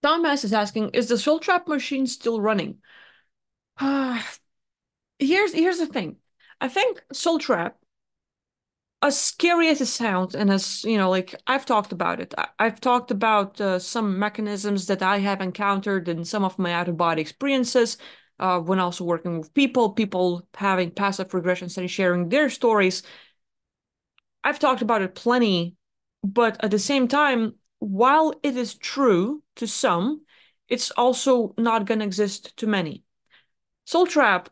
Thomas is asking, is the Soul Trap machine still running? Here's the thing. I think Soul Trap, as scary as it sounds, and as like I've talked about it. I've talked about some mechanisms that I have encountered in some of my out-of-body experiences, when also working with people having passive regressions and sharing their stories. I've talked about it plenty, but at the same time, while it is true to some, it's also not going to exist to many. Soul Trap,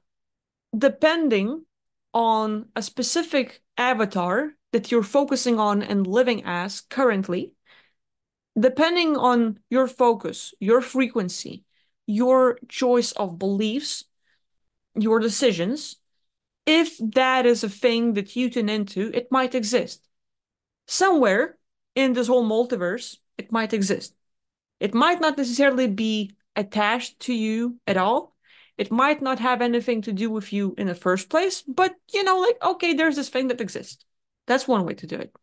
depending on a specific avatar that you're focusing on and living as currently, depending on your focus, your frequency, your choice of beliefs, your decisions, if that is a thing that you tune into, it might exist. Somewhere in this whole multiverse, it might exist. It might not necessarily be attached to you at all. It might not have anything to do with you in the first place, but like, okay, there's this thing that exists. That's one way to do it.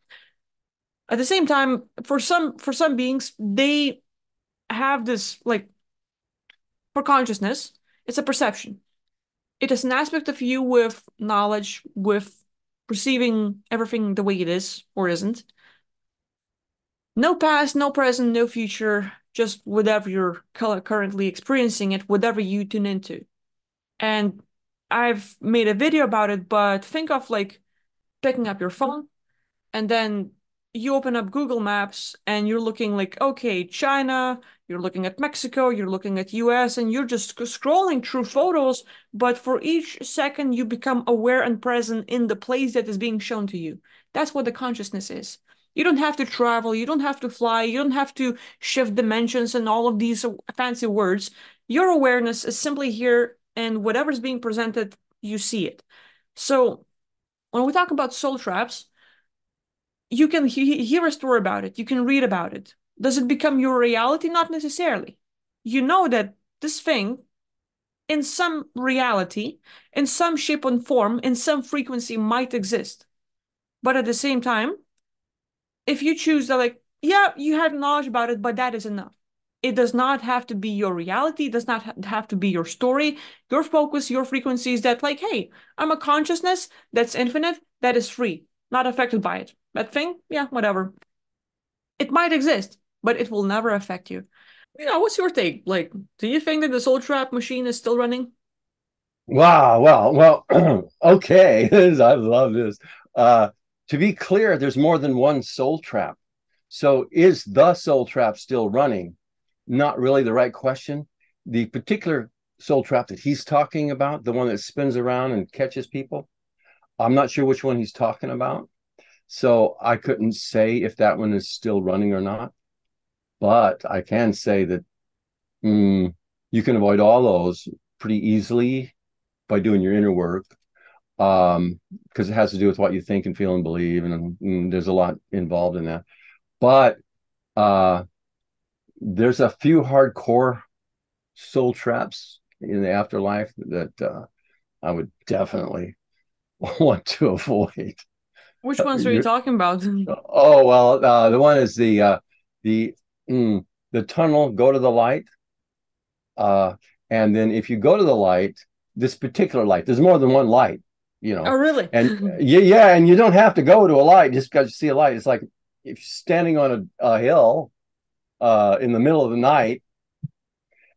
At the same time, for some beings, they have this like for consciousness, it's a perception. It is an aspect of you with knowledge, with perceiving everything the way it is or isn't. No past, no present, no future, just whatever you're currently experiencing it, whatever you tune into. And I've made a video about it, but think of like picking up your phone and then you open up Google Maps and you're looking like, okay, China, you're looking at Mexico, you're looking at US, and you're just scrolling through photos, but for each second you become aware and present in the place that is being shown to you. That's what the consciousness is. You don't have to travel, you don't have to fly, you don't have to shift dimensions and all of these fancy words. Your awareness is simply here, and whatever's being presented, you see it. So when we talk about soul traps, you can hear a story about it, you can read about it. Does it become your reality? Not necessarily. You know that this thing, in some reality, in some shape and form, in some frequency, might exist. But at the same time, if you choose that, like, yeah, you have knowledge about it, but that is enough. It does not have to be your reality. It does not have to be your story. Your focus, your frequency is that, like, hey, I'm a consciousness that's infinite, that is free, not affected by it. That thing, yeah, whatever. It might exist, but it will never affect you. What's your take? Like, do you think that the Soul Trap machine is still running? Wow. Well, okay. I love this. Uh, to be clear, there's more than one soul trap. So is the soul trap still running? Not really the right question. The particular soul trap that he's talking about, the one that spins around and catches people, I'm not sure which one he's talking about. So I couldn't say if that one is still running or not. But I can say that you can avoid all those pretty easily by doing your inner work, because it has to do with what you think and feel and believe, and there's a lot involved in that. But uh, there's a few hardcore soul traps in the afterlife that I would definitely want to avoid. Which ones are you You're, talking about? oh well, the one is the mm, the tunnel. Go to the light, uh, and then if you go to the light, this particular light, there's more than one light, you Oh, know, really? and yeah, and you don't have to go to a light just because you see a light. It's like if you're standing on a hill in the middle of the night,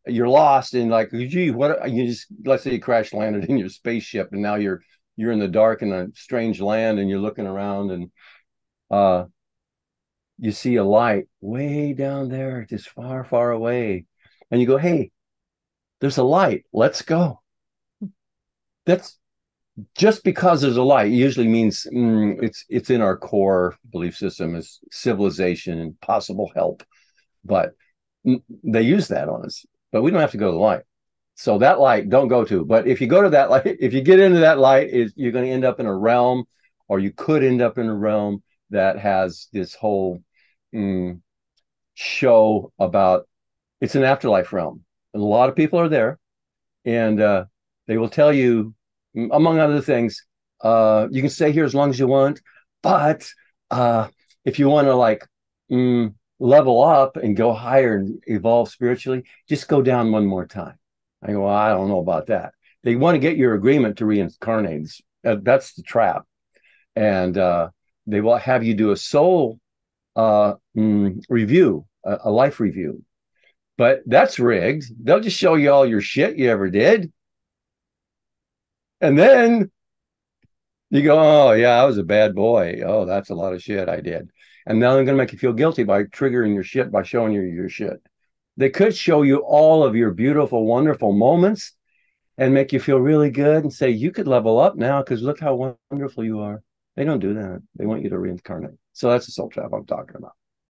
you're lost and like, gee, what you just let's say you crash landed in your spaceship and now you're in the dark in a strange land and you're looking around and uh you see a light way down there, just far, far away, and you go, hey, there's a light, let's go. That's just because there's a light usually means it's in our core belief system as civilization and possible help, but they use that on us, but we don't have to go to the light. So that light don't go to, but if you go to that light, if you get into that light, you're going to end up in a realm, or you could end up in a realm that has this whole mm, show about, it's an afterlife realm, and a lot of people are there, and they will tell you, among other things, you can stay here as long as you want, but uh, if you want to like level up and go higher and evolve spiritually, just go down one more time. I go, well, I don't know about that. They want to get your agreement to reincarnate. That's the trap. And they will have you do a soul review, a life review. But that's rigged. They'll just show you all your shit you ever did. And then you go, oh, yeah, I was a bad boy. Oh, that's a lot of shit I did. And now they're going to make you feel guilty by triggering your shit, by showing you your shit. They could show you all of your beautiful, wonderful moments and make you feel really good and say, you could level up now because look how wonderful you are. They don't do that. They want you to reincarnate. So that's the soul trap I'm talking about.